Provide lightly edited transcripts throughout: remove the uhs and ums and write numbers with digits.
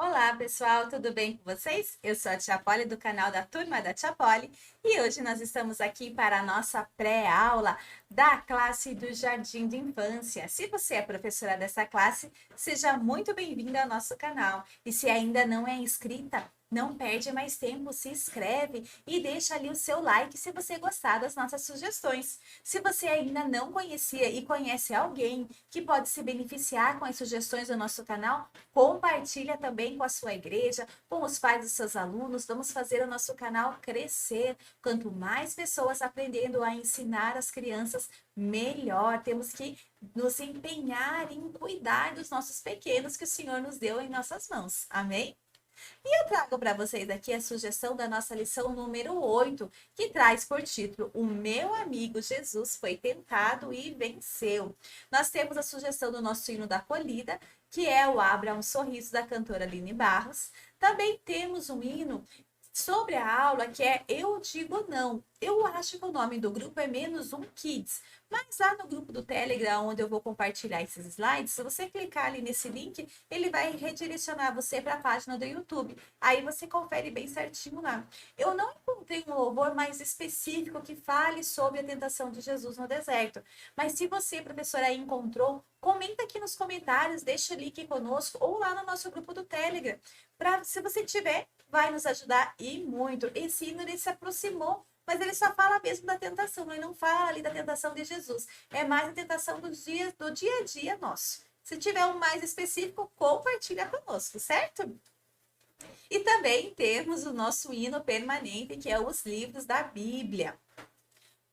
Olá, pessoal, tudo bem com vocês? Eu sou a Tia Polly do canal da Turma da Tia Polly e hoje nós estamos aqui para a nossa pré-aula da classe do Jardim de Infância. Se você é professora dessa classe, seja muito bem-vinda ao nosso canal. E se ainda não é inscrita, não perde mais tempo, se inscreve e deixa ali o seu like se você gostar das nossas sugestões. Se você ainda não conhecia e conhece alguém que pode se beneficiar com as sugestões do nosso canal, compartilha também com a sua igreja, com os pais dos seus alunos. Vamos fazer o nosso canal crescer. Quanto mais pessoas aprendendo a ensinar as crianças, melhor. Temos que nos empenhar em cuidar dos nossos pequenos que o Senhor nos deu em nossas mãos. Amém? E eu trago para vocês aqui a sugestão da nossa lição número 8, que traz por título: O meu amigo Jesus foi tentado e venceu. Nós temos a sugestão do nosso hino da acolhida, que é o Abra um Sorriso, da cantora Aline Barros. Também temos um hino sobre a aula que é Eu Digo Não. Eu acho que o nome do grupo é Menos Um Kids, mas lá no grupo do Telegram, onde eu vou compartilhar esses slides, se você clicar ali nesse link, ele vai redirecionar você para a página do YouTube. Aí você confere bem certinho lá. Eu não encontrei um louvor mais específico que fale sobre a tentação de Jesus no deserto, mas se você, professora, encontrou, comenta aqui nos comentários, deixa o link conosco ou lá no nosso grupo do Telegram. Se você tiver, vai nos ajudar e muito. Esse hino ele se aproximou, mas ele só fala mesmo da tentação, ele não fala ali da tentação de Jesus. É mais a tentação do dia a dia nosso. Se tiver um mais específico, compartilha conosco, certo? E também temos o nosso hino permanente, que é os livros da Bíblia.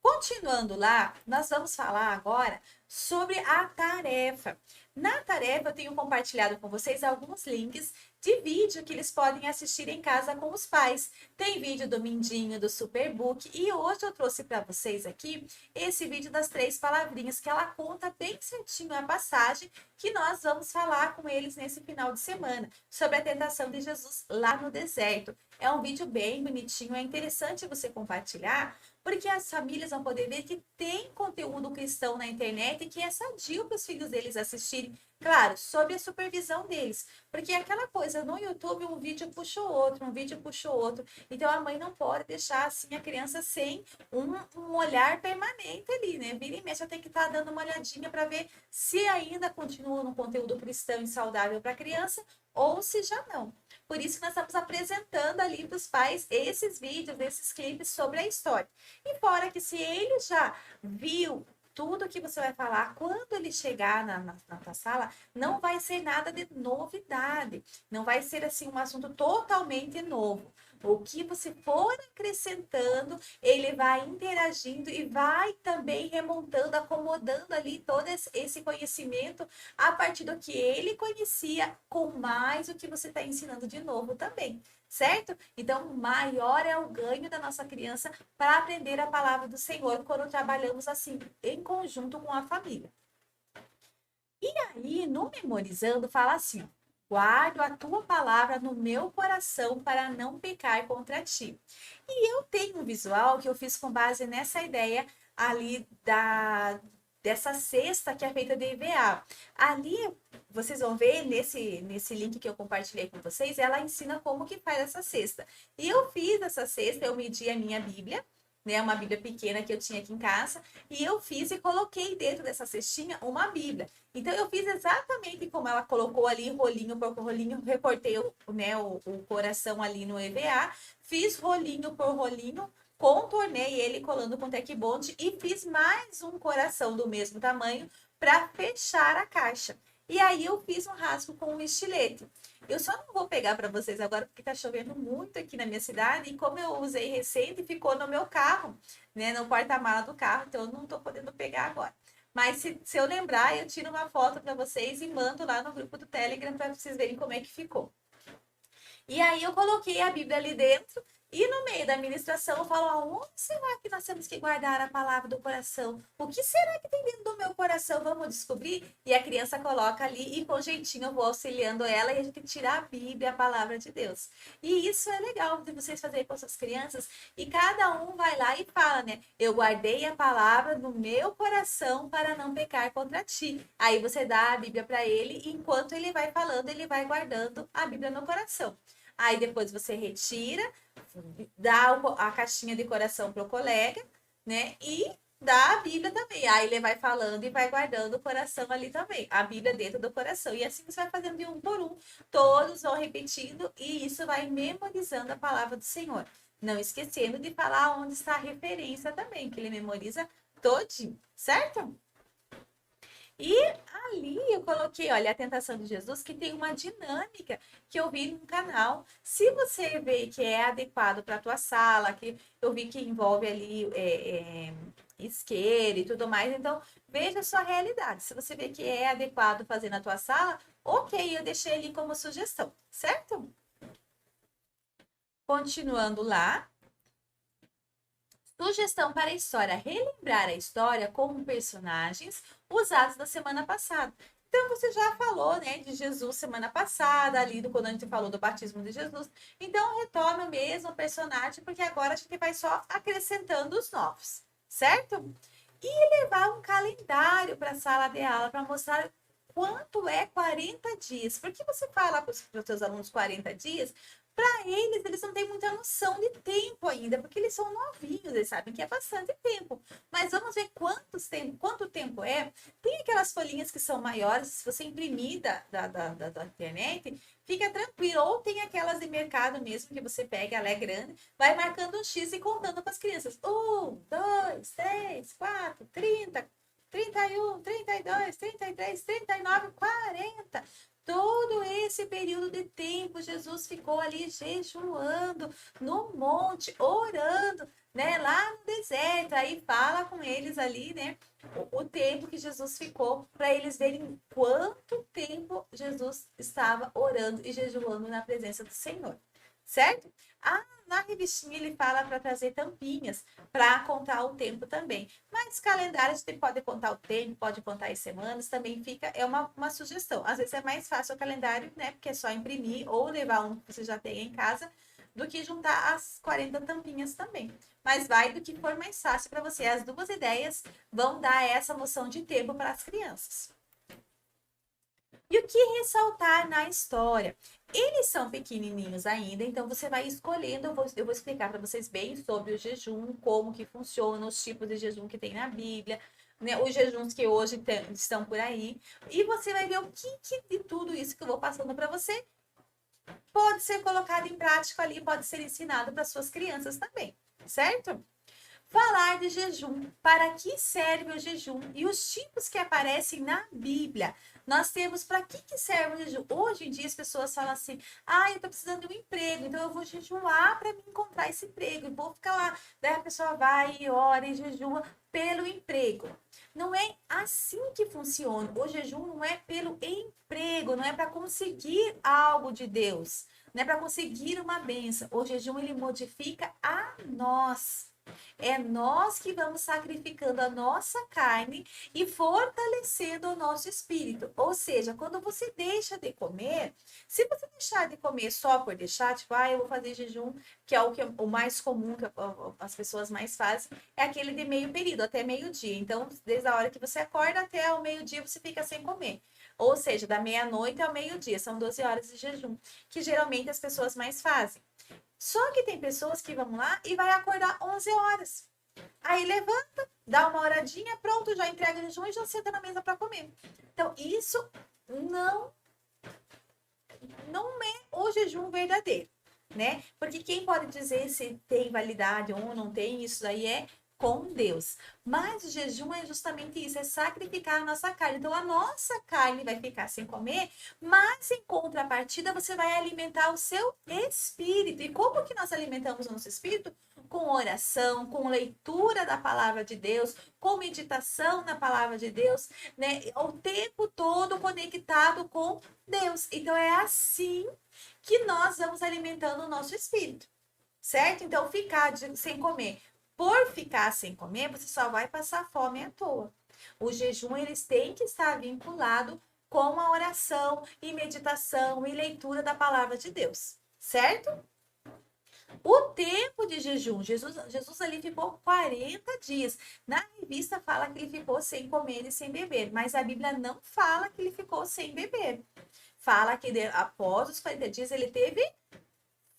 Continuando lá, nós vamos falar agora sobre a tarefa. Na tarefa, eu tenho compartilhado com vocês alguns links de vídeo que eles podem assistir em casa com os pais. Tem vídeo do Mindinho, do Superbook, e hoje eu trouxe para vocês aqui esse vídeo das 3 palavrinhas, que ela conta bem certinho a passagem que nós vamos falar com eles nesse final de semana, sobre a tentação de Jesus lá no deserto. É um vídeo bem bonitinho, é interessante você compartilhar, porque as famílias vão poder ver que tem conteúdo cristão na internet e que é sadio para os filhos deles assistirem, claro, sob a supervisão deles. Porque é aquela coisa, no YouTube um vídeo puxa o outro, um vídeo puxa o outro. Então a mãe não pode deixar assim a criança sem um olhar permanente ali, né? Vira e mexe, tem que estar dando uma olhadinha para ver se ainda continua no conteúdo cristão e saudável para a criança ou se já não. Por isso que nós estamos apresentando ali para os pais esses vídeos, esses clipes sobre a história. E fora que se ele já viu tudo que você vai falar, quando ele chegar na tua sala, não vai ser nada de novidade. Não vai ser assim um assunto totalmente novo. O que você for acrescentando, ele vai interagindo e vai também remontando, acomodando ali todo esse conhecimento a partir do que ele conhecia, com mais o que você está ensinando de novo também, certo? Então, maior é o ganho da nossa criança para aprender a palavra do Senhor quando trabalhamos assim, em conjunto com a família. E aí, no Memorizando, fala assim: ó, guardo a tua palavra no meu coração para não pecar contra ti. E eu tenho um visual que eu fiz com base nessa ideia ali dessa cesta que é feita de EVA. Ali, vocês vão ver nesse link que eu compartilhei com vocês, ela ensina como que faz essa cesta. E eu fiz essa cesta, eu medi a minha Bíblia, né, uma Bíblia pequena que eu tinha aqui em casa, e eu fiz e coloquei dentro dessa cestinha uma Bíblia. Então, eu fiz exatamente como ela colocou ali, rolinho por rolinho, recortei o coração ali no EVA, fiz rolinho por rolinho, contornei ele colando com tack bond e fiz mais um coração do mesmo tamanho para fechar a caixa. E aí, eu fiz um rasgo com um estilete. Eu só não vou pegar para vocês agora porque tá chovendo muito aqui na minha cidade e como eu usei recente, ficou no meu carro, né, no porta-mala do carro, então eu não tô podendo pegar agora. Mas se eu lembrar, eu tiro uma foto para vocês e mando lá no grupo do Telegram para vocês verem como é que ficou. E aí eu coloquei a Bíblia ali dentro E no meio da ministração eu falo, aonde será que nós temos que guardar a palavra do coração? O que será que tem dentro do meu coração? Vamos descobrir? E a criança coloca ali e com jeitinho eu vou auxiliando ela e a gente tira a Bíblia, a palavra de Deus. E isso é legal de vocês fazerem com suas crianças. E cada um vai lá e fala, né? Eu guardei a palavra no meu coração para não pecar contra ti. Aí você dá a Bíblia para ele e enquanto ele vai falando, ele vai guardando a Bíblia no coração. Aí depois você retira, dá a caixinha de coração pro colega, né? E dá a Bíblia também. Aí ele vai falando e vai guardando o coração ali também. A Bíblia dentro do coração. E assim você vai fazendo de um por um. Todos vão repetindo e isso vai memorizando a palavra do Senhor. Não esquecendo de falar onde está a referência também, que ele memoriza todinho, certo? E ali eu coloquei, olha, a tentação de Jesus, que tem uma dinâmica que eu vi no canal. Se você vê que é adequado para a tua sala, que eu vi que envolve ali isqueiro e tudo mais, então veja a sua realidade. Se você vê que é adequado fazer na tua sala, ok, eu deixei ali como sugestão, certo? Continuando lá. Sugestão para a história: relembrar a história com personagens usados da semana passada. Então, você já falou, né, de Jesus semana passada, ali quando a gente falou do batismo de Jesus. Então, retome o mesmo personagem, porque agora a gente vai só acrescentando os novos, certo? E levar um calendário para a sala de aula para mostrar quanto é 40 dias. Por que você fala para os seus alunos 40 dias? Para eles, eles não têm muita noção de tempo ainda, porque eles são novinhos, eles sabem que é bastante tempo. Mas vamos ver quanto tempo é. Tem aquelas folhinhas que são maiores, se você imprimir da internet, fica tranquilo. Ou tem aquelas de mercado mesmo, que você pega, ela é grande, vai marcando um X e contando para as crianças. 1, 2, 3, 4, 30, 31, 32, 33, 39, 40. Todo esse período de tempo, Jesus ficou ali jejuando no monte, orando, né? Lá no deserto. Aí fala com eles ali, né? O tempo que Jesus ficou, para eles verem quanto tempo Jesus estava orando e jejuando na presença do Senhor, certo? Ah, na revistinha ele fala para trazer tampinhas para contar o tempo também. Mas calendário você pode contar o tempo, pode contar as semanas, também fica, é uma sugestão. Às vezes é mais fácil o calendário, né? Porque é só imprimir ou levar um que você já tem em casa, do que juntar as 40 tampinhas também. Mas vai do que for mais fácil para você. As duas ideias vão dar essa noção de tempo para as crianças. E o que ressaltar na história? Eles são pequenininhos ainda, então você vai escolhendo, eu vou explicar para vocês bem sobre o jejum, como que funciona, os tipos de jejum que tem na Bíblia, né, os jejuns que hoje estão por aí, e você vai ver o que de tudo isso que eu vou passando para você pode ser colocado em prática ali, pode ser ensinado para suas crianças também, certo? Falar de jejum, para que serve o jejum e os tipos que aparecem na Bíblia. Nós temos para que serve o jejum. Hoje em dia as pessoas falam assim: ah, eu estou precisando de um emprego, então eu vou jejuar para me encontrar esse emprego, e vou ficar lá. Daí a pessoa vai e ora e jejua pelo emprego. Não é assim que funciona. O jejum não é pelo emprego, não é para conseguir algo de Deus, não é para conseguir uma bênção. O jejum ele modifica a nós. É nós que vamos sacrificando a nossa carne e fortalecendo o nosso espírito. Ou seja, quando você deixa de comer, se você deixar de comer só por deixar, tipo, eu vou fazer jejum, que é o mais comum que as pessoas mais fazem, é aquele de meio período, até meio-dia. Então, desde a hora que você acorda até o meio-dia, você fica sem comer. Ou seja, da meia-noite ao meio-dia, são 12 horas de jejum, que geralmente as pessoas mais fazem. Só que tem pessoas que vão lá e vai acordar 11 horas. Aí levanta, dá uma horadinha, pronto, já entrega o jejum e já senta na mesa para comer. Então, isso não, não é o jejum verdadeiro, né? Porque quem pode dizer se tem validade ou não tem, isso aí é com Deus. Mas o jejum é justamente isso, é sacrificar a nossa carne. Então, a nossa carne vai ficar sem comer, mas em contrapartida, você vai alimentar o seu espírito. E como que nós alimentamos o nosso espírito? Com oração, com leitura da palavra de Deus, com meditação na palavra de Deus, né? O tempo todo conectado com Deus. Então, é assim que nós vamos alimentando o nosso espírito. certo? Então, sem comer. Por ficar sem comer, você só vai passar fome à toa. O jejum, eles têm que estar vinculado com a oração e meditação e leitura da palavra de Deus, certo? O tempo de jejum, Jesus ali ficou 40 dias. Na revista fala que ele ficou sem comer e sem beber, mas a Bíblia não fala que ele ficou sem beber. Fala que após os 40 dias ele teve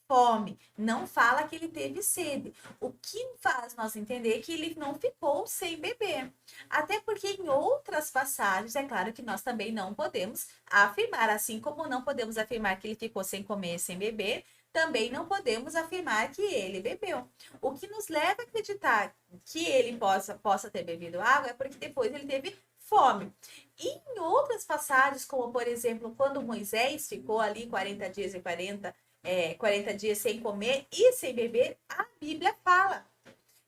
fome, não fala que ele teve sede. O que faz nós entender que ele não ficou sem beber. Até porque em outras passagens, é claro que nós também não podemos afirmar, assim como não podemos afirmar que ele ficou sem comer e sem beber, também não podemos afirmar que ele bebeu. O que nos leva a acreditar que ele possa ter bebido água é porque depois ele teve fome. E em outras passagens, como por exemplo, quando Moisés ficou ali 40 dias e 40 dias sem comer e sem beber, a Bíblia fala.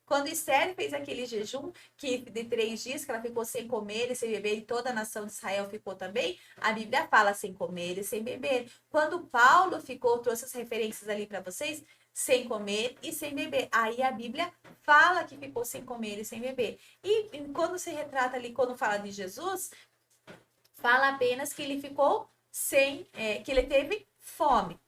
Quando Esther fez aquele jejum que de 3 dias que ela ficou sem comer e sem beber, e toda a nação de Israel ficou também, a Bíblia fala sem comer e sem beber. Quando Paulo ficou, trouxe as referências ali para vocês, sem comer e sem beber. Aí a Bíblia fala que ficou sem comer e sem beber. E quando se retrata ali, quando fala de Jesus, fala apenas que ele ficou que ele teve fome.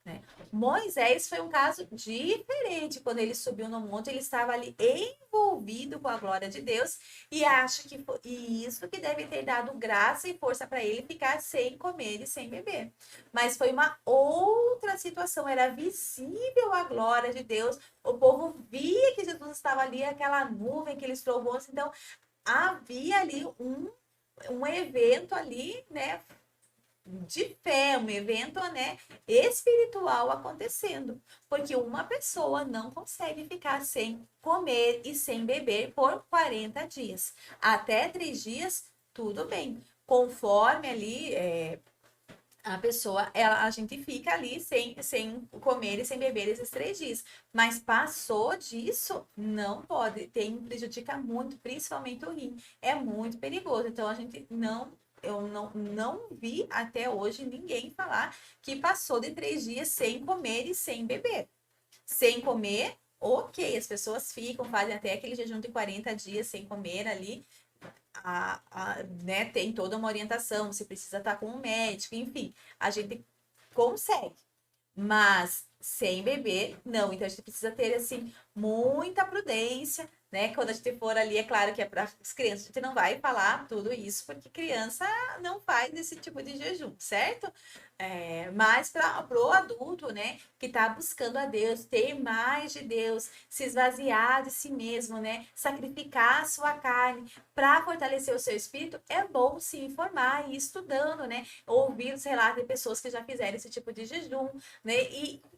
Né? Moisés foi um caso diferente. Quando ele subiu no monte, ele estava ali envolvido com a glória de Deus e acho que foi isso que deve ter dado graça e força para ele ficar sem comer e sem beber. Mas foi uma outra situação, era visível a glória de Deus, o povo via que Jesus estava ali, aquela nuvem, aqueles trovões, então havia ali um evento ali, né? De fé, um evento, né, espiritual acontecendo, porque uma pessoa não consegue ficar sem comer e sem beber por 40 dias. Até 3 dias, tudo bem. Conforme ali a pessoa, a gente fica ali sem comer e sem beber esses 3 dias. Mas passou disso, não pode. Prejudica muito, principalmente o rim. É muito perigoso. Então a gente eu não vi até hoje ninguém falar que passou de 3 dias sem comer e sem beber. Sem comer, ok, as pessoas ficam, fazem até aquele jejum de 40 dias sem comer ali, né, tem toda uma orientação, você precisa estar com um médico, enfim, a gente consegue. Mas sem beber, não. Então a gente precisa ter, assim, muita prudência, né? Quando a gente for ali, é claro que é para as crianças, a gente não vai falar tudo isso, porque criança não faz esse tipo de jejum, certo? Mas para o adulto, né, que está buscando a Deus, ter mais de Deus, se esvaziar de si mesmo, né, sacrificar a sua carne para fortalecer o seu espírito, é bom se informar e ir estudando, né, ouvir os relatos de pessoas que já fizeram esse tipo de jejum, né,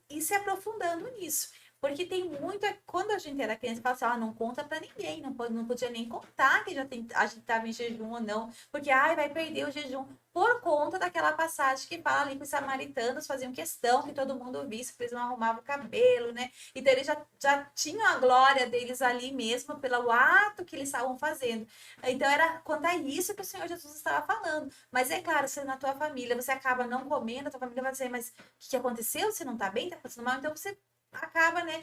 e se aprofundando nisso. Porque tem muito. Quando a gente era criança, fala assim: não conta pra ninguém, não podia nem contar que a gente estava em jejum ou não, porque vai perder o jejum por conta daquela passagem que fala ali que os samaritanos faziam questão que todo mundo visse, porque eles não arrumavam o cabelo, né? Então eles já tinham a glória deles ali mesmo pelo ato que eles estavam fazendo. Então era quanto a isso que o Senhor Jesus estava falando. Mas é claro, se na tua família você acaba não comendo, a tua família vai dizer, mas o que aconteceu? Você não tá bem? Tá passando mal? Então você acaba, né?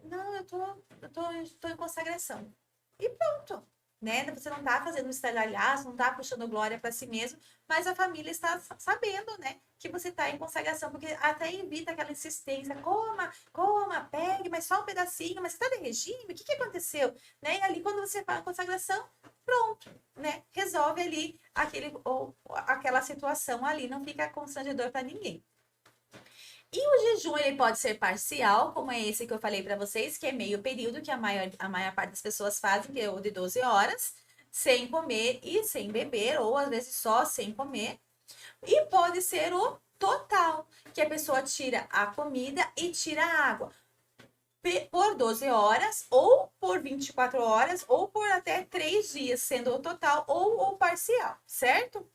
Não, tô em consagração. E pronto, né? Você não tá fazendo um estardalhaço, não tá puxando glória para si mesmo, mas a família está sabendo, né? Que você tá em consagração, porque até evita aquela insistência, coma, pegue, mas só um pedacinho, mas você tá de regime, o que aconteceu? Né? E ali, quando você faz a consagração, pronto, né? Resolve ali aquela situação ali, não fica constrangedor para ninguém. E o jejum ele pode ser parcial, como é esse que eu falei para vocês, que é meio período, que a maior parte das pessoas fazem, que é o de 12 horas, sem comer e sem beber, ou às vezes só sem comer. E pode ser o total, que a pessoa tira a comida e tira a água por 12 horas, ou por 24 horas, ou por até 3 dias, sendo o total ou o parcial, certo?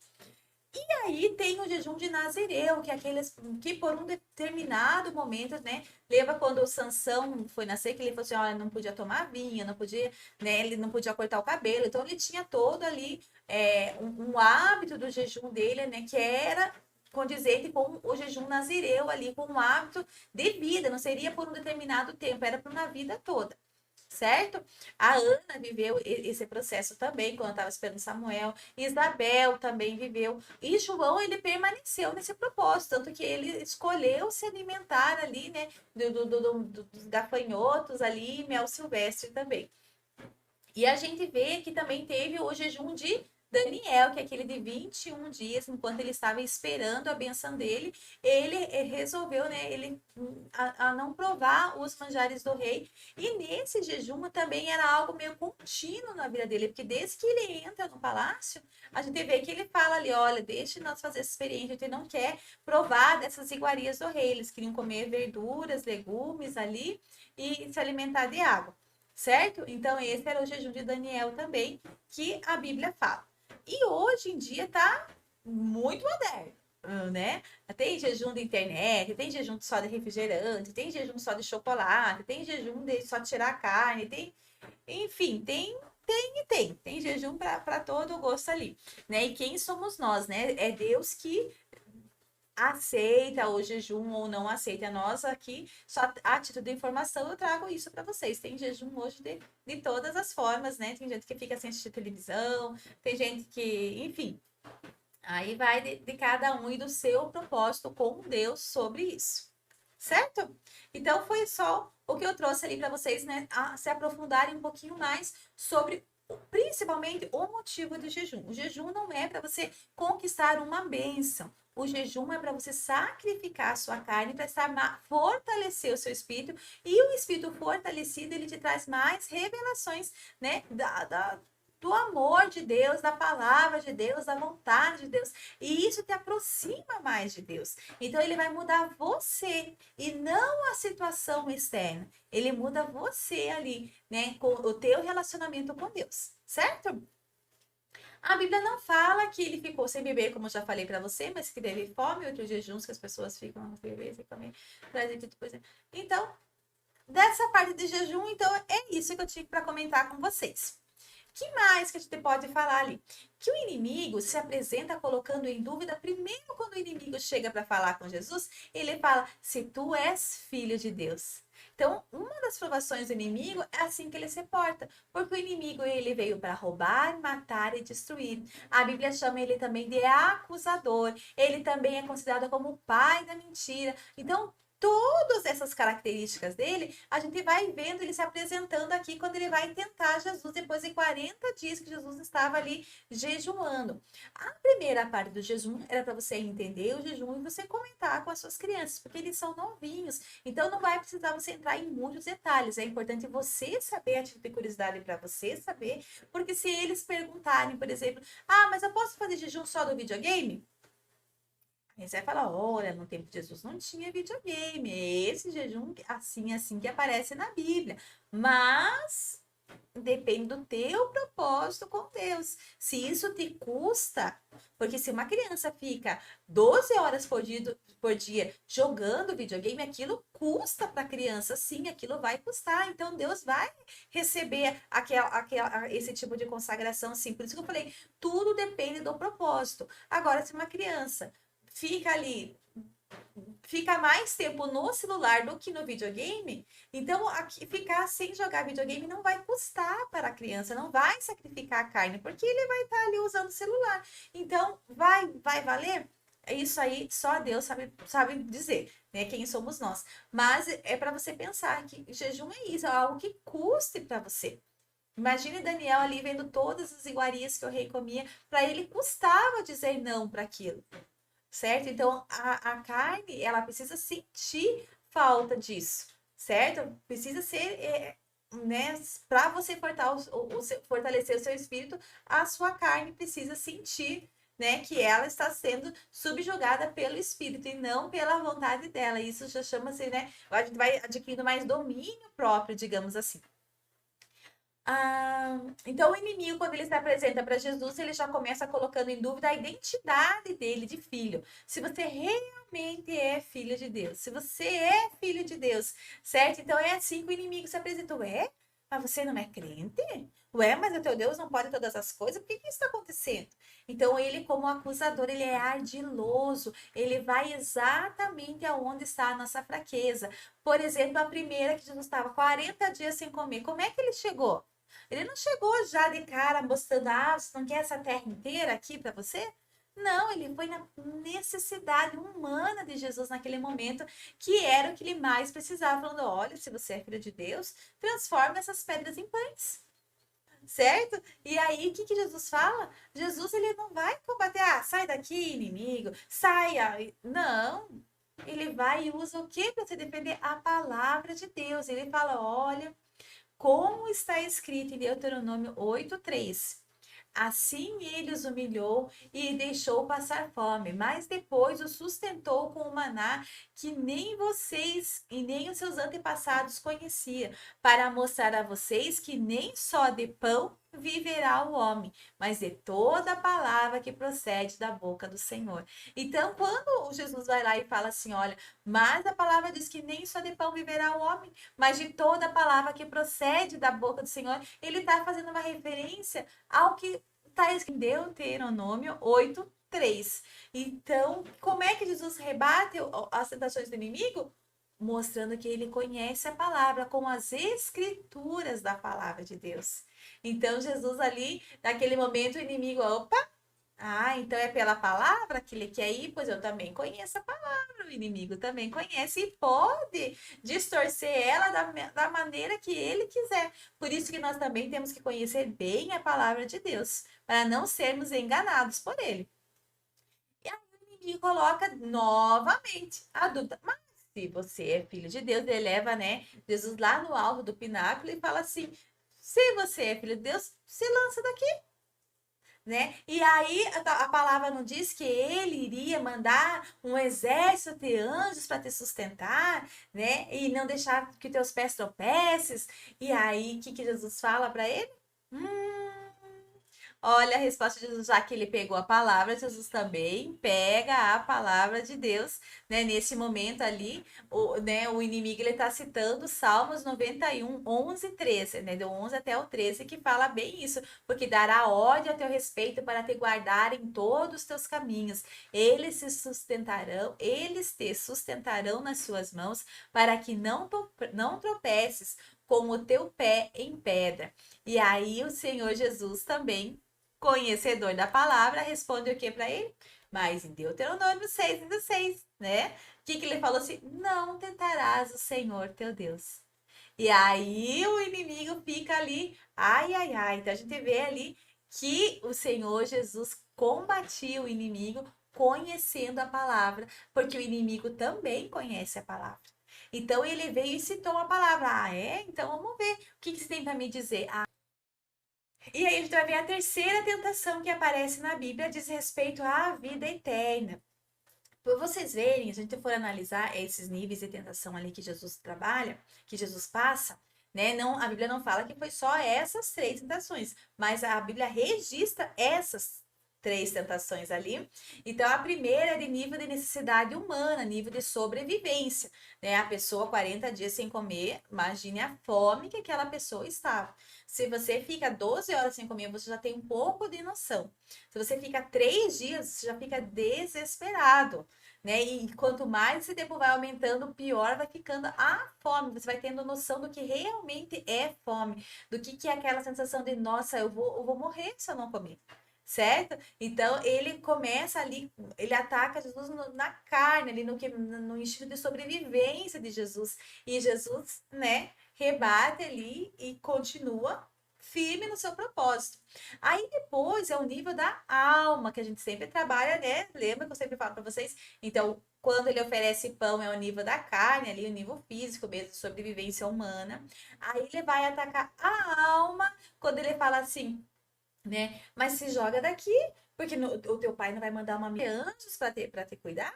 E aí tem o jejum de Nazireu, que é aqueles que por um determinado momento, né, lembra quando o Sansão foi nascer, que ele falou assim, olha, não podia tomar vinho, não podia, né, ele não podia cortar o cabelo, então ele tinha todo ali um hábito do jejum dele, né, que era condizente com o jejum nazireu ali, com um hábito de vida, não seria por um determinado tempo, era por uma vida toda. Certo? A Ana viveu esse processo também, quando estava esperando Samuel. Isabel também viveu. E João, ele permaneceu nesse propósito, tanto que ele escolheu se alimentar ali, né, dos gafanhotos ali, mel silvestre também. E a gente vê que também teve o jejum de Daniel, que é aquele de 21 dias, enquanto ele estava esperando a benção dele, ele resolveu, né, a não provar os manjares do rei. E nesse jejum também era algo meio contínuo na vida dele, porque desde que ele entra no palácio, a gente vê que ele fala ali, olha, deixe nós fazer essa experiência, a gente não quer provar dessas iguarias do rei, eles queriam comer verduras, legumes ali e se alimentar de água. Certo? Então, esse era o jejum de Daniel também, que a Bíblia fala. E hoje em dia tá muito moderno, né? Tem jejum de internet, tem jejum só de refrigerante, tem jejum só de chocolate, tem jejum de só tirar a carne, tem, enfim, tem jejum para todo o gosto ali, né? E quem somos nós, né? É Deus que aceita o jejum ou não aceita. Nós aqui, só a título de informação, eu trago isso para vocês. Tem jejum hoje de todas as formas, né? Tem gente que fica sem assistir televisão, tem gente que, enfim, aí vai de cada um e do seu propósito com Deus sobre isso, certo? Então foi só o que eu trouxe ali para vocês, né? A se aprofundarem um pouquinho mais sobre principalmente o motivo do jejum. O jejum não é para você conquistar uma bênção. O jejum é para você sacrificar a sua carne para fortalecer o seu espírito. E o espírito fortalecido, ele te traz mais revelações, né? Do amor de Deus, da palavra de Deus, da vontade de Deus. E isso te aproxima mais de Deus. Então, ele vai mudar você e não a situação externa. Ele muda você ali, né? Com o teu relacionamento com Deus, certo? A Bíblia não fala que ele ficou sem beber, como eu já falei para você, mas que teve fome, outros jejuns que as pessoas ficam sem beber, sem comer, depois. Então, dessa parte de jejum, então é isso que eu tive para comentar com vocês. Que mais que a gente pode falar ali? Que o inimigo se apresenta colocando em dúvida, primeiro quando o inimigo chega para falar com Jesus, ele fala, se tu és filho de Deus. Então, uma das provações do inimigo é assim que ele se porta, porque o inimigo ele veio para roubar, matar e destruir. A Bíblia chama ele também de acusador, ele também é considerado como o pai da mentira. Então, todas essas características dele, a gente vai vendo ele se apresentando aqui quando ele vai tentar Jesus depois de 40 dias que Jesus estava ali jejuando. A primeira parte do jejum era para você entender o jejum e você comentar com as suas crianças, porque eles são novinhos, então não vai precisar você entrar em muitos detalhes. É importante você saber, a título de curiosidade para você saber, porque se eles perguntarem, por exemplo, mas eu posso fazer jejum só do videogame? Aí você vai falar, olha, no tempo de Jesus não tinha videogame, é esse jejum assim que aparece na Bíblia. Mas depende do teu propósito com Deus. Se isso te custa, porque se uma criança fica 12 horas por dia jogando videogame, aquilo custa para a criança, sim, aquilo vai custar. Então Deus vai receber esse tipo de consagração, sim. Por isso que eu falei, tudo depende do propósito. Agora, se uma criança fica mais tempo no celular do que no videogame, então ficar sem jogar videogame não vai custar para a criança, não vai sacrificar a carne, porque ele vai estar ali usando o celular. Então, vai valer? Isso aí só Deus sabe dizer, né? Quem somos nós. Mas é para você pensar que jejum é isso, é algo que custe para você. Imagine Daniel ali vendo todas as iguarias que o rei comia, para ele custava dizer não para aquilo, certo? Então, a carne, ela precisa sentir falta disso, certo? Precisa ser, né? Para você fortalecer o seu espírito, a sua carne precisa sentir, né? Que ela está sendo subjugada pelo espírito e não pela vontade dela. Isso já chama-se, né? A gente vai adquirindo mais domínio próprio, digamos assim. Então, o inimigo, quando ele se apresenta para Jesus, ele já começa colocando em dúvida a identidade dele de filho. Se você realmente é filho de Deus, se você é filho de Deus, certo? Então, é assim que o inimigo se apresenta. Mas você não é crente? Ué, mas o teu Deus não pode todas as coisas? Por que que isso está acontecendo? Então, ele, como acusador, ele é ardiloso. Ele vai exatamente aonde está a nossa fraqueza. Por exemplo, a primeira que Jesus estava 40 dias sem comer. Como é que ele chegou? Ele não chegou já de cara mostrando, você não quer essa terra inteira aqui para você? Não, ele foi na necessidade humana de Jesus naquele momento, que era o que ele mais precisava, falando: olha, se você é filho de Deus, transforma essas pedras em pães. Certo? E aí, o que que Jesus fala? Jesus, ele não vai combater, sai daqui, inimigo, saia. Não, ele vai e usa o que para se defender? A palavra de Deus. Ele fala: olha, como está escrito em Deuteronômio 8:3. Assim ele os humilhou e deixou passar fome, mas depois os sustentou com o maná que nem vocês e nem os seus antepassados conheciam, para mostrar a vocês que nem só de pão viverá o homem, mas de toda a palavra que procede da boca do Senhor. Então, quando Jesus vai lá e fala assim, olha, mas a palavra diz que nem só de pão viverá o homem, mas de toda a palavra que procede da boca do Senhor, ele está fazendo uma referência ao que está escrito em Deuteronômio 8:3. Então, como é que Jesus rebate as tentações do inimigo? Mostrando que ele conhece a palavra com as escrituras da palavra de Deus. Então, Jesus ali, naquele momento, o inimigo, opa, então é pela palavra que ele quer ir? Pois eu também conheço a palavra, o inimigo também conhece e pode distorcer ela da maneira que ele quiser. Por isso que nós também temos que conhecer bem a palavra de Deus, para não sermos enganados por ele. E aí o inimigo coloca novamente a dúvida. Mas se você é filho de Deus, ele leva, né, Jesus lá no alto do pináculo e fala assim: se você é filho de Deus, se lança daqui. Né? E aí a palavra não diz que ele iria mandar um exército de anjos para te sustentar, né? E não deixar que teus pés tropeces. E aí, o que que Jesus fala para ele? Olha a resposta de Jesus, já que ele pegou a palavra, Jesus também pega a palavra de Deus, né? Nesse momento ali, o inimigo ele está citando Salmos 91, 11, 13, né? Do 11 até o 13, que fala bem isso, porque dará ódio a teu respeito para te guardar em todos os teus caminhos. Eles te sustentarão nas suas mãos, para que não tropeces com o teu pé em pedra. E aí o Senhor Jesus também, conhecedor da palavra, responde o que para ele? Mas em Deuteronômio 6:16, né? O que que ele falou assim? Não tentarás o Senhor teu Deus. E aí o inimigo fica ali, ai, ai, ai. Então a gente vê ali que o Senhor Jesus combatia o inimigo conhecendo a palavra, porque o inimigo também conhece a palavra. Então ele veio e citou a palavra. Então vamos ver. O que que você tem para me dizer? E aí a gente vai ver a terceira tentação que aparece na Bíblia, diz respeito à vida eterna. Para vocês verem, se a gente for analisar esses níveis de tentação ali que Jesus trabalha, que Jesus passa, né? Não, a Bíblia não fala que foi só essas três tentações, mas a Bíblia registra essas três tentações ali. Então, a primeira é de nível de necessidade humana, nível de sobrevivência, né? A pessoa 40 dias sem comer, imagine a fome que aquela pessoa estava. Se você fica 12 horas sem comer, você já tem um pouco de noção. Se você fica 3 dias, você já fica desesperado, né? E quanto mais esse tempo vai aumentando, pior vai ficando a fome. Você vai tendo noção do que realmente é fome, do que é aquela sensação de, nossa, eu vou morrer se eu não comer. Certo? Então ele começa ali, ele ataca Jesus na carne, ali no instinto de sobrevivência de Jesus. E Jesus, né, rebate ali e continua firme no seu propósito. Aí depois é o nível da alma, que a gente sempre trabalha, né? Lembra que eu sempre falo para vocês? Então, quando ele oferece pão, é o nível da carne, ali, o nível físico mesmo, de sobrevivência humana. Aí ele vai atacar a alma, quando ele fala assim, né? Mas se joga daqui, porque o teu pai não vai mandar uma anjos para te cuidar?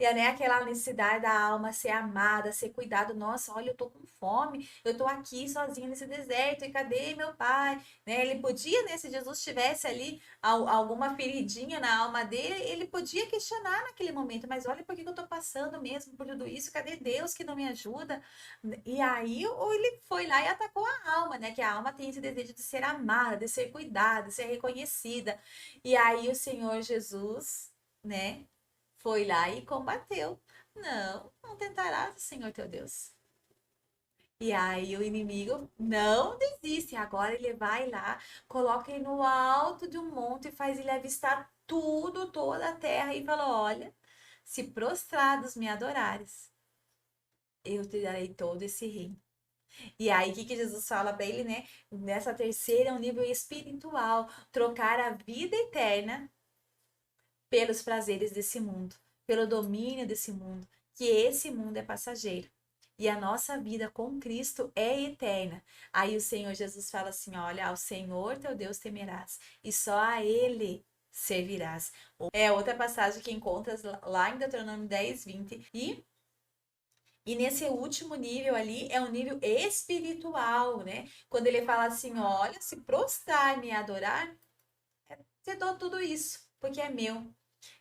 E é, né, aquela necessidade da alma ser amada, ser cuidado. Nossa, olha, eu tô com fome, eu tô aqui sozinha nesse deserto, e cadê meu pai? Né, ele podia, né, se Jesus tivesse ali alguma feridinha na alma dele, ele podia questionar naquele momento, mas olha por que eu tô passando mesmo por tudo isso, cadê Deus que não me ajuda? E aí, ou ele foi lá e atacou a alma, né, que a alma tem esse desejo de ser amada, de ser cuidada, de ser reconhecida. E aí o Senhor Jesus, né, foi lá e combateu. Não, não tentarás o Senhor teu Deus. E aí o inimigo não desiste. Agora ele vai lá, coloca ele no alto de um monte e faz ele avistar tudo, toda a terra e fala: Olha, se prostrados me adorares, eu te darei todo esse reino. E aí, o que Jesus fala para ele, né? Nessa terceira é um nível espiritual, trocar a vida eterna pelos prazeres desse mundo, pelo domínio desse mundo, que esse mundo é passageiro. E a nossa vida com Cristo é eterna. Aí o Senhor Jesus fala assim: olha, ao Senhor teu Deus temerás, e só a Ele servirás. É outra passagem que encontras lá em Deuteronômio 10, 20. E nesse último nível ali é um nível espiritual, né? Quando ele fala assim: olha, se prostrar e me adorar, te dou tudo isso, porque é meu.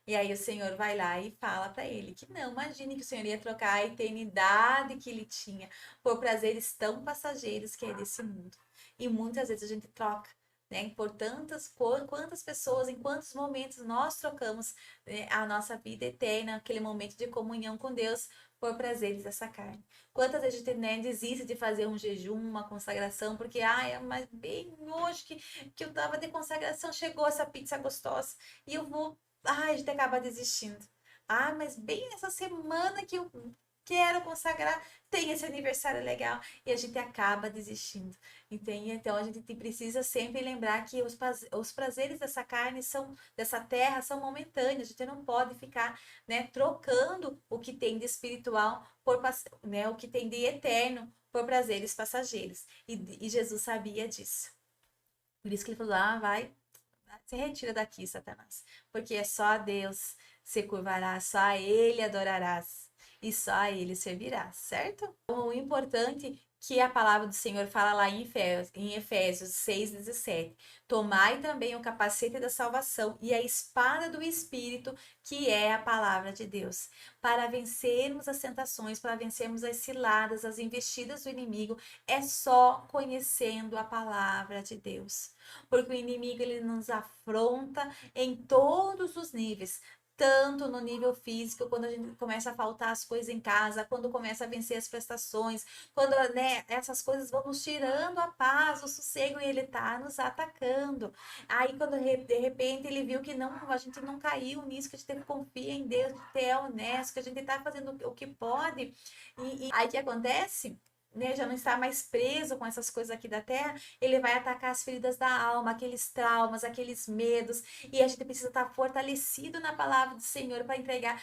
E aí o Senhor vai lá e fala para ele que não, imagine que o Senhor ia trocar a eternidade que ele tinha por prazeres tão passageiros que é desse mundo. E muitas vezes a gente troca, né? Por quantas pessoas, em quantos momentos nós trocamos, né, a nossa vida eterna, aquele momento de comunhão com Deus, por prazeres dessa carne. Quantas vezes a gente, né, desiste de fazer um jejum, uma consagração, porque, mas bem hoje que eu tava de consagração, chegou essa pizza gostosa e eu vou. A gente acaba desistindo. Mas bem nessa semana que eu quero consagrar, tem esse aniversário legal e a gente acaba desistindo. Entende? Então a gente precisa sempre lembrar que os prazeres dessa carne são, dessa terra, são momentâneos. A gente não pode ficar, né, trocando o que tem de espiritual por, né, o que tem de eterno por prazeres passageiros. E Jesus sabia disso. Por isso que ele falou: vai, se retira daqui, Satanás, porque é só a Deus se curvarás, só a Ele adorarás e só a Ele servirás, certo? Então, o importante que a palavra do Senhor fala lá em Efésios 6,17: tomai também o capacete da salvação e a espada do Espírito, que é a palavra de Deus, para vencermos as tentações, para vencermos as ciladas, as investidas do inimigo, é só conhecendo a palavra de Deus, porque o inimigo ele nos afronta em todos os níveis, tanto no nível físico, quando a gente começa a faltar as coisas em casa, quando começa a vencer as prestações, quando, né, essas coisas vão nos tirando a paz, o sossego, e ele tá nos atacando. Aí quando de repente ele viu que não, a gente não caiu nisso, que a gente confia em Deus, que é honesto, que a gente tá fazendo o que pode, e aí o que acontece? Né, já não está mais preso com essas coisas aqui da terra, ele vai atacar as feridas da alma, aqueles traumas, aqueles medos, e a gente precisa estar fortalecido na palavra do Senhor para entregar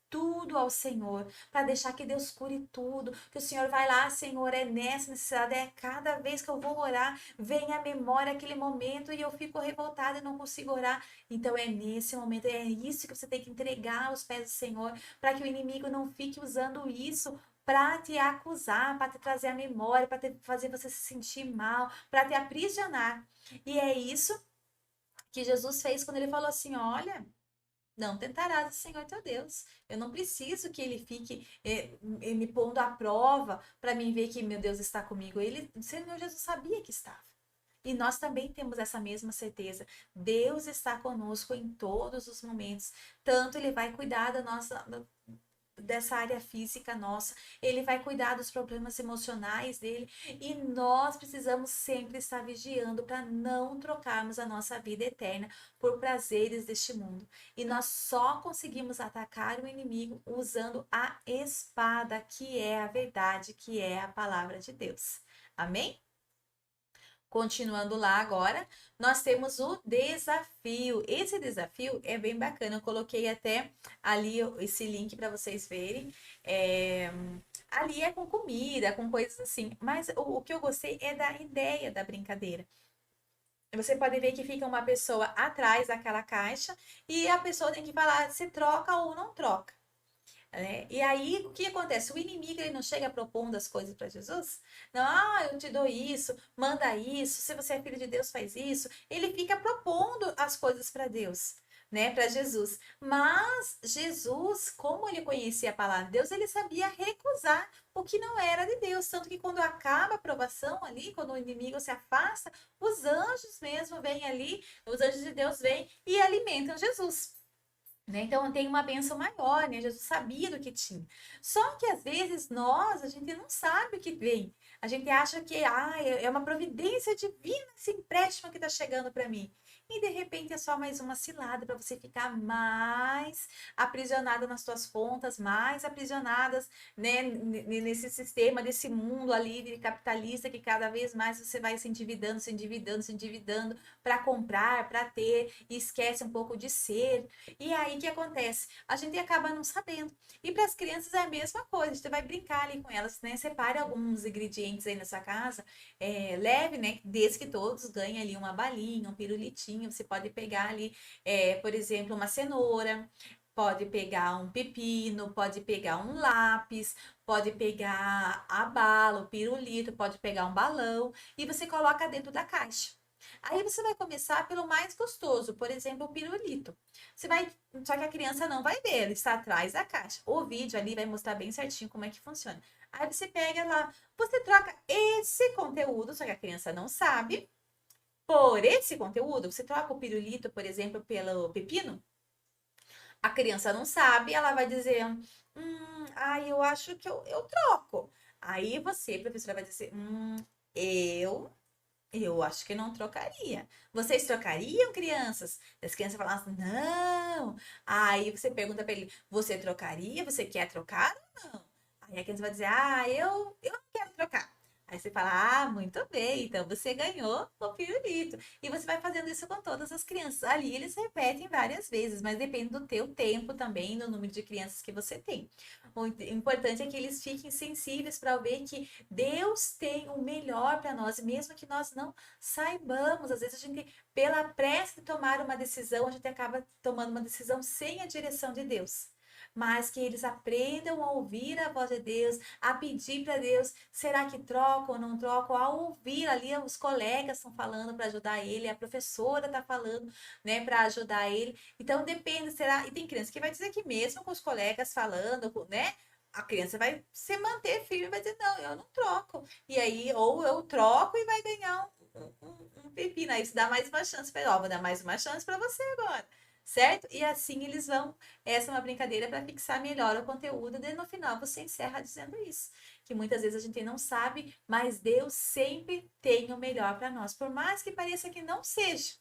tudo ao Senhor, para deixar que Deus cure tudo, que o Senhor vai lá: Senhor, é nessa necessidade, é cada vez que eu vou orar, vem à memória aquele momento e eu fico revoltada e não consigo orar. Então é nesse momento, é isso que você tem que entregar aos pés do Senhor, para que o inimigo não fique usando isso para te acusar, para te trazer a memória, para fazer você se sentir mal, para te aprisionar. E é isso que Jesus fez quando ele falou assim: olha, não tentarás o Senhor teu Deus. Eu não preciso que ele fique me pondo à prova para mim ver que meu Deus está comigo. O Senhor Jesus sabia que estava. E nós também temos essa mesma certeza. Deus está conosco em todos os momentos. Tanto ele vai cuidar dessa área física nossa, ele vai cuidar dos problemas emocionais dele, e nós precisamos sempre estar vigiando para não trocarmos a nossa vida eterna por prazeres deste mundo. E nós só conseguimos atacar o inimigo usando a espada, que é a verdade, que é a palavra de Deus. Amém? Continuando lá agora, nós temos o desafio. Esse desafio é bem bacana. Eu coloquei até ali esse link para vocês verem. Ali é com comida, com coisas assim. Mas o que eu gostei é da ideia da brincadeira. Você pode ver que fica uma pessoa atrás daquela caixa e a pessoa tem que falar se troca ou não troca. né? E aí, o que acontece? O inimigo, ele não chega propondo as coisas para Jesus? Não, eu te dou isso, manda isso, se você é filho de Deus, faz isso. Ele fica propondo as coisas para Deus, né? Para Jesus. Mas Jesus, como ele conhecia a palavra de Deus, ele sabia recusar o que não era de Deus. Tanto que quando acaba a provação ali, quando o inimigo se afasta, os anjos mesmo vêm ali, os anjos de Deus vêm e alimentam Jesus. Né? Então tem uma bênção maior, né? Jesus sabia do que tinha. Só que às vezes a gente não sabe o que vem. A gente acha que é uma providência divina esse empréstimo que está chegando para mim. E de repente é só mais uma cilada para você ficar mais aprisionada nas suas contas, mais aprisionadas, né, nesse sistema, desse mundo ali capitalista que cada vez mais você vai se endividando, se endividando, se endividando para comprar, para ter, e esquece um pouco de ser. E aí o que acontece? A gente acaba não sabendo. E para as crianças é a mesma coisa, você vai brincar ali com elas, né? Separe alguns ingredientes aí na sua casa, leve, né? Desde que todos ganhem ali uma balinha, um pirulitinho. Você pode pegar ali, por exemplo, uma cenoura, pode pegar um pepino, pode pegar um lápis, pode pegar a bala, o pirulito, pode pegar um balão e você coloca dentro da caixa. Aí você vai começar pelo mais gostoso, por exemplo, o pirulito. Você vai, só que a criança não vai ver, ele está atrás da caixa. O vídeo ali vai mostrar bem certinho como é que funciona. Aí você pega lá, você troca esse conteúdo, só que a criança não sabe. Por esse conteúdo, você troca o pirulito, por exemplo, pelo pepino. A criança não sabe, ela vai dizer, eu acho que eu troco. Aí você, professora, vai dizer, eu eu acho que não trocaria. Vocês trocariam, crianças? As crianças falam assim, não. Aí você pergunta para ele, você trocaria? Você quer trocar ou não? Aí a criança vai dizer, eu não quero trocar. Aí você fala, muito bem, então você ganhou o pirulito. E você vai fazendo isso com todas as crianças. Ali eles repetem várias vezes, mas depende do teu tempo também, do número de crianças que você tem. O importante é que eles fiquem sensíveis para ver que Deus tem o melhor para nós, mesmo que nós não saibamos. Às vezes a gente, pela pressa de tomar uma decisão, a gente acaba tomando uma decisão sem a direção de Deus. Mas que eles aprendam a ouvir a voz de Deus, a pedir para Deus, será que trocam ou não trocam? A ouvir ali, os colegas estão falando para ajudar ele, a professora está falando, né, para ajudar ele. Então depende, será? E tem criança que vai dizer que mesmo com os colegas falando, né? A criança vai se manter firme, vai dizer, não, eu não troco. E aí, ou eu troco e vai ganhar um pepino. Aí você dá mais uma chance para ele, ó, vou dar mais uma chance para você agora. Certo? E assim eles vão. Essa é uma brincadeira para fixar melhor o conteúdo, e no final você encerra dizendo isso. Que muitas vezes a gente não sabe, mas Deus sempre tem o melhor para nós. Por mais que pareça que não seja,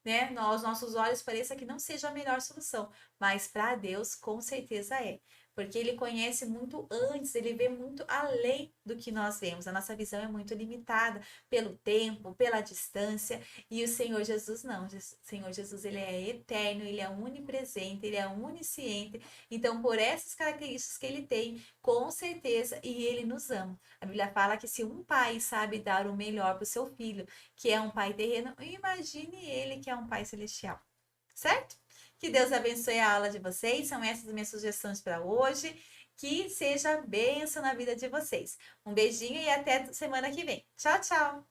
né? Aos nossos olhos pareça que não seja a melhor solução, mas para Deus com certeza é. Porque ele conhece muito antes, ele vê muito além do que nós vemos. A nossa visão é muito limitada pelo tempo, pela distância, e o Senhor Jesus não. O Senhor Jesus, ele é eterno, ele é onipresente, ele é onisciente. Então, por essas características que ele tem, com certeza, e ele nos ama. A Bíblia fala que se um pai sabe dar o melhor para o seu filho, que é um pai terreno, imagine ele que é um pai celestial. Certo? Que Deus abençoe a aula de vocês. São essas as minhas sugestões para hoje. Que seja bênção na vida de vocês. Um beijinho e até semana que vem. Tchau, tchau!